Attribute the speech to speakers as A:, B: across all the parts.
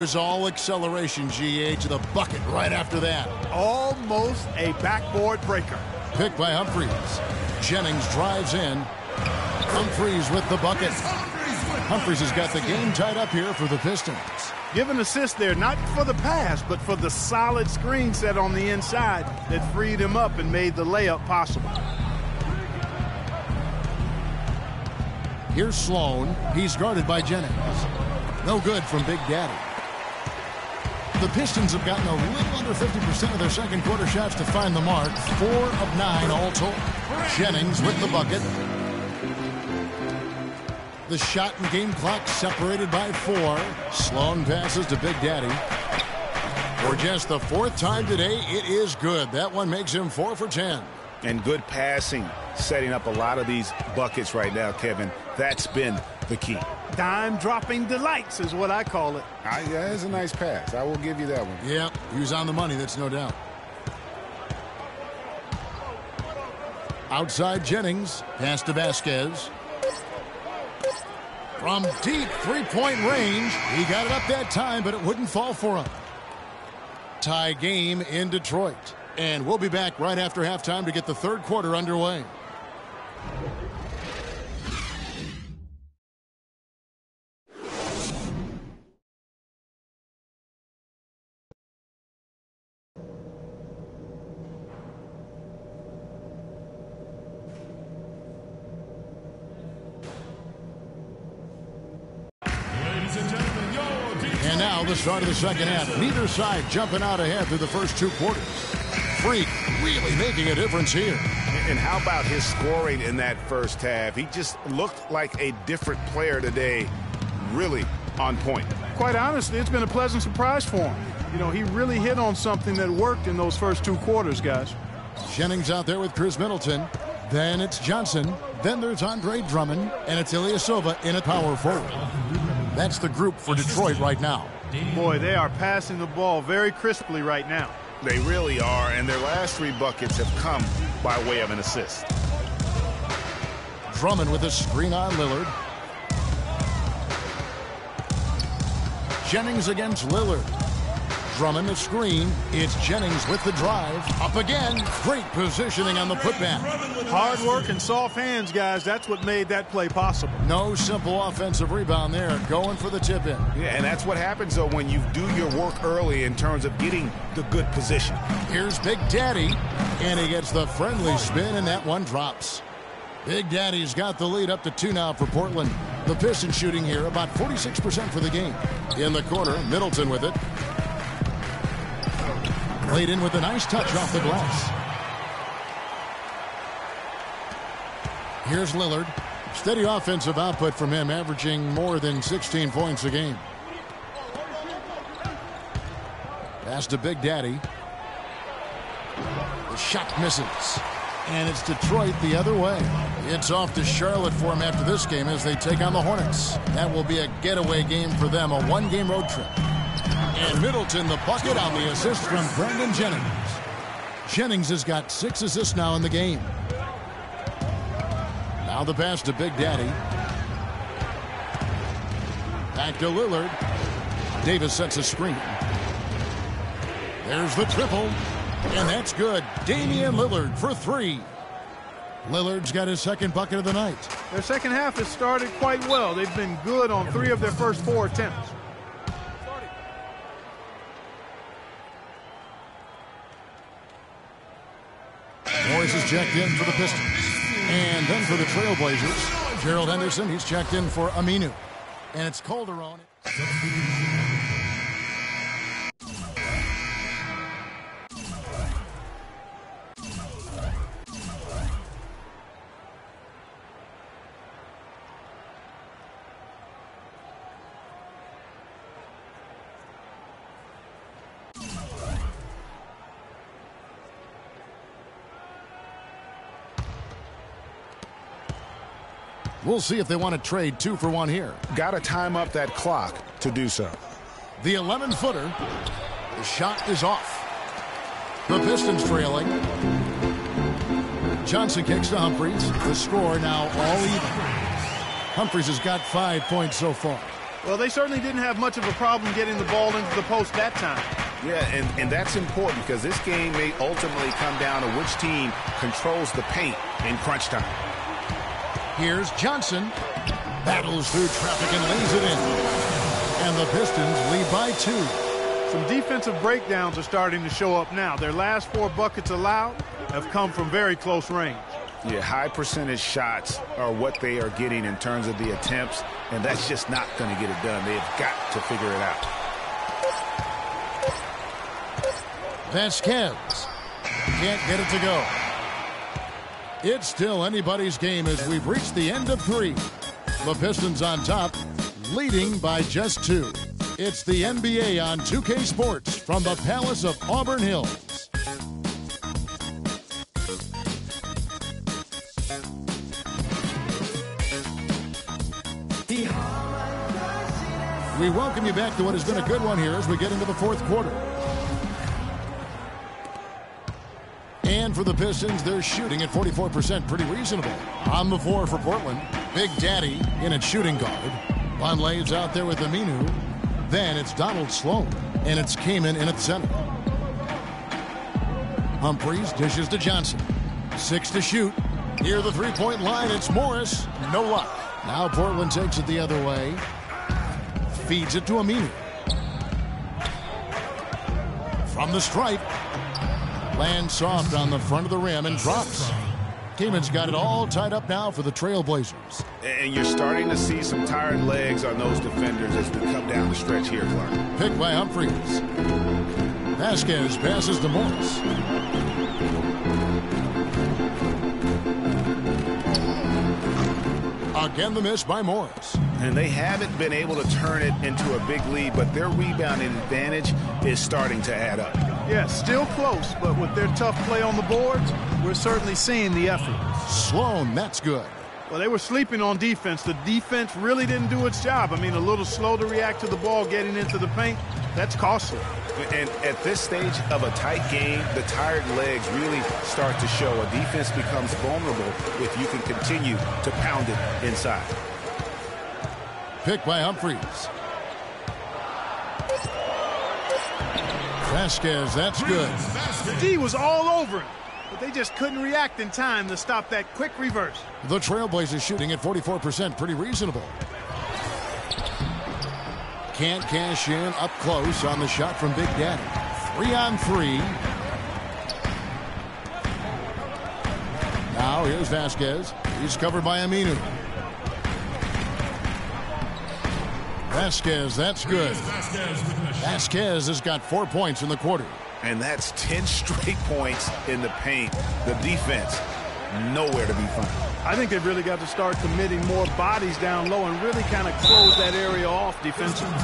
A: There's all acceleration, GA, to the bucket right after that.
B: Almost a backboard breaker.
A: Picked by Humphries. Jennings drives in. Humphries with the bucket. Humphries has got the game tied up here for the Pistons.
B: Give an assist there, not for the pass, but for the solid screen set on the inside that freed him up and made the layup possible.
A: Here's Sloan. He's guarded by Jennings. No good from Big Daddy. The Pistons have gotten a little under 50% of their second quarter shots to find the mark. 4 of 9 all told. Jennings with the bucket. The shot and game clock separated by 4. Sloan passes to Big Daddy. For just the 4th time today, it is good. That one makes him 4 for 10.
C: And good passing, setting up a lot of these buckets right now, Kevin. That's been the key.
B: Dime-dropping delights is what I call it.
C: Yeah, it's a nice pass. I will give you that one.
A: Yeah, he was on the money, that's no doubt. Outside Jennings, pass to Vasquez. From deep three-point range, he got it up that time, but it wouldn't fall for him. Tie game in Detroit. And we'll be back right after halftime to get the third quarter underway. And now the start of the second half. Neither side jumping out ahead through the first 2 quarters. Freak really making a difference here.
C: And how about his scoring in that first half? He just looked like a different player today. Really on point.
B: Quite honestly, it's been a pleasant surprise for him. You know, he really hit on something that worked in those first 2 quarters, guys.
A: Jennings out there with Chris Middleton. Then it's Johnson. Then there's Andre Drummond. And it's Ilyasova in a power forward. That's the group for Detroit right now.
B: Boy, they are passing the ball very crisply right now.
C: They really are, and their last 3 buckets have come by way of an assist.
A: Drummond with a screen on Lillard. Jennings against Lillard. Drummond the screen. It's Jennings with the drive. Up again. Great positioning on the putback.
B: Hard work and soft hands, guys. That's what made that play possible.
A: No simple offensive rebound there. Going for the tip in.
C: Yeah, and that's what happens, though, when you do your work early in terms of getting the good position.
A: Here's Big Daddy. And he gets the friendly spin, and that one drops. Big Daddy's got the lead up to 2 now for Portland. The Pistons shooting here about 46% for the game. In the corner, Middleton with it. Laid in with a nice touch off the glass. Here's Lillard. Steady offensive output from him, averaging more than 16 points a game. Pass to Big Daddy. The shot misses. And it's Detroit the other way. It's off to Charlotte for him after this game as they take on the Hornets. That will be a getaway game for them, a 1-game road trip. And Middleton the bucket on the assist from Brandon Jennings. Jennings has got 6 assists now in the game. Now the pass to Big Daddy. Back to Lillard. Davis sets a screen. There's the triple. And that's good. Damian Lillard for 3. Lillard's got his second bucket of the night.
B: Their second half has started quite well. They've been good on 3 of their first 4 attempts.
A: Morris is checked in for the Pistons. And then for the Trailblazers, Gerald Henderson, he's checked in for Aminu. And it's Calderon. We'll see if they want to trade 2 for 1 here.
C: Got to time up that clock to do so.
A: The 11-footer. The shot is off. The Pistons trailing. Johnson kicks to Humphries. The score now all even. Humphries has got 5 points so far.
B: Well, they certainly didn't have much of a problem getting the ball into the post that time.
C: Yeah, and that's important because this game may ultimately come down to which team controls the paint in crunch time.
A: Here's Johnson. Battles through traffic and lays it in. And the Pistons lead by 2.
B: Some defensive breakdowns are starting to show up now. Their last 4 buckets allowed have come from very close range.
C: Yeah, high percentage shots are what they are getting in terms of the attempts, and that's just not going to get it done. They've got to figure it out.
A: Vasquez can't get it to go. It's still anybody's game as we've reached the end of 3. The Pistons on top, leading by just 2. It's the NBA on 2K Sports from the Palace of Auburn Hills. We welcome you back to what has been a good one here as we get into the 4th quarter. And for the Pistons, they're shooting at 44%, pretty reasonable. On the floor for Portland, Big Daddy in at shooting guard. Vonleh's out there with Aminu. Then it's Donald Sloan, and it's Kaman in at center. Humphries dishes to Johnson. 6 to shoot. Near the three-point line, it's Morris. No luck. Now Portland takes it the other way. Feeds it to Aminu. From the stripe. Lands soft on the front of the rim and drops. Kaman's got it all tied up now for the Trailblazers.
C: And you're starting to see some tired legs on those defenders as we come down the stretch here, Clark.
A: Picked by Humphries. Vasquez passes to Morris. Again, the miss by Morris.
C: And they haven't been able to turn it into a big lead, but their rebounding advantage is starting to add up.
B: Yeah, still close, but with their tough play on the boards, we're certainly seeing the effort.
A: Sloan, that's good.
B: Well, they were sleeping on defense. The defense really didn't do its job. I mean, a little slow to react to the ball getting into the paint. That's costly.
C: And at this stage of a tight game, the tired legs really start to show. A defense becomes vulnerable if you can continue to pound it inside.
A: Picked by Humphries. Vasquez, that's good.
B: The D was all over him, but they just couldn't react in time to stop that quick reverse.
A: The Trailblazers shooting at 44%, pretty reasonable. Can't cash in up close on the shot from Big Daddy. 3-on-3. Now here's Vasquez. He's covered by Aminu. Vasquez, that's good. Vasquez has got 4 points in the quarter.
C: And that's 10 straight points in the paint. The defense, nowhere to be found.
B: I think they've really got to start committing more bodies down low and really kind of close that area off defensively.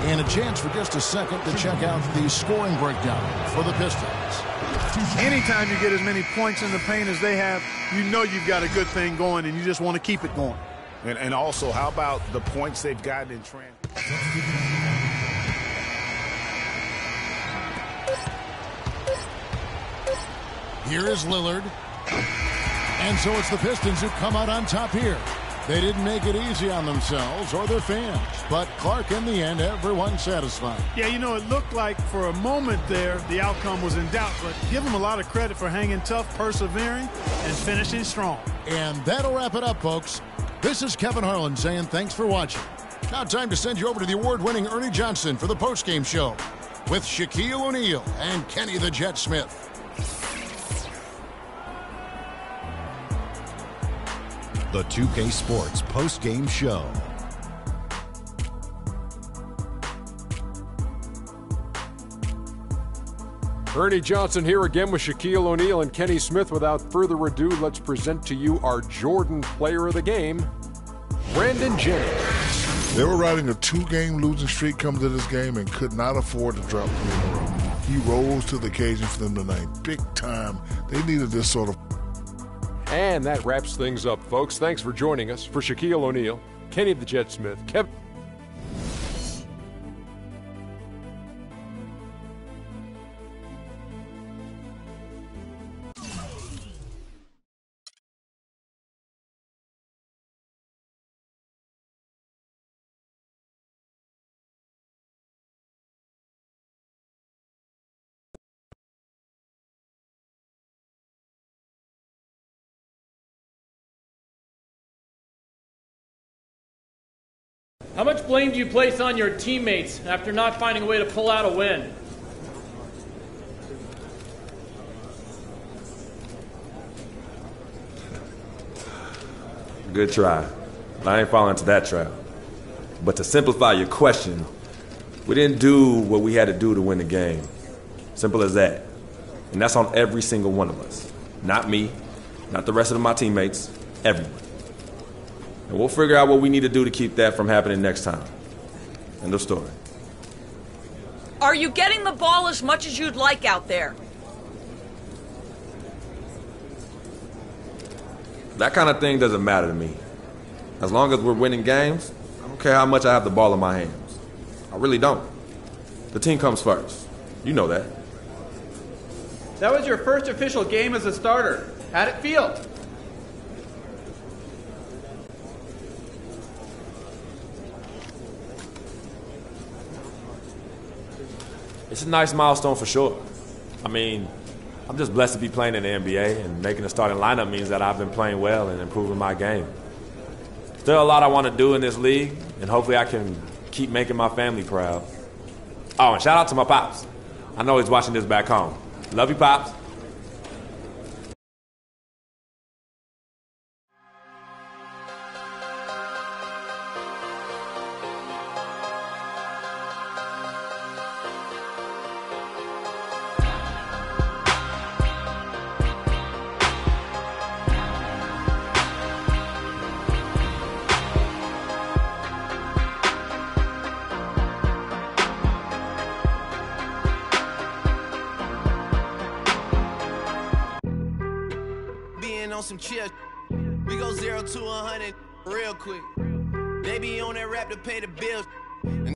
A: And a chance for just a second to check out the scoring breakdown for the Pistons.
B: Anytime you get as many points in the paint as they have, you know you've got a good thing going, and you just want to keep it going.
C: And also, how about the points they've gotten in transition?
A: Here is Lillard. And so it's the Pistons who come out on top here. They didn't make it easy on themselves or their fans. But Clark, in the end, everyone's satisfied.
B: Yeah, you know, it looked like for a moment there the outcome was in doubt, but give them a lot of credit for hanging tough, persevering, and finishing strong.
A: And that'll wrap it up, folks. This is Kevin Harlan saying thanks for watching. Now time to send you over to the award-winning Ernie Johnson for the postgame show with Shaquille O'Neal and Kenny the Jet Smith.
D: The 2K Sports post-game show.
E: Ernie Johnson here again with Shaquille O'Neal and Kenny Smith. Without further ado, let's present to you our Jordan player of the game, Brandon Jennings.
F: They were riding a 2-game losing streak coming to this game and could not afford to drop 3 in a row. He rose to the occasion for them tonight. Big time. They needed this sort of.
E: And that wraps things up, folks. Thanks for joining us. For Shaquille O'Neal, Kenny the Jet Smith, Kevin
G: How much blame do you place on your teammates after not finding a way to pull out a win?
H: Good try. I ain't falling into that trap. But to simplify your question, we didn't do what we had to do to win the game. Simple as that. And that's on every single one of us. Not me, not the rest of my teammates, everyone. And we'll figure out what we need to do to keep that from happening next time. End of story.
I: Are you getting the ball as much as you'd like out there?
H: That kind of thing doesn't matter to me. As long as we're winning games, I don't care how much I have the ball in my hands. I really don't. The team comes first. You know that.
J: That was your first official game as a starter. How'd it feel?
H: It's a nice milestone for sure. I mean, I'm just blessed to be playing in the NBA, and making the starting lineup means that I've been playing well and improving my game. Still a lot I want to do in this league, and hopefully I can keep making my family proud. Oh, and shout out to my pops. I know he's watching this back home. Love you, Pops.
K: On some chill, we go 0 to 100 real quick. They be on that rap to pay the bills, and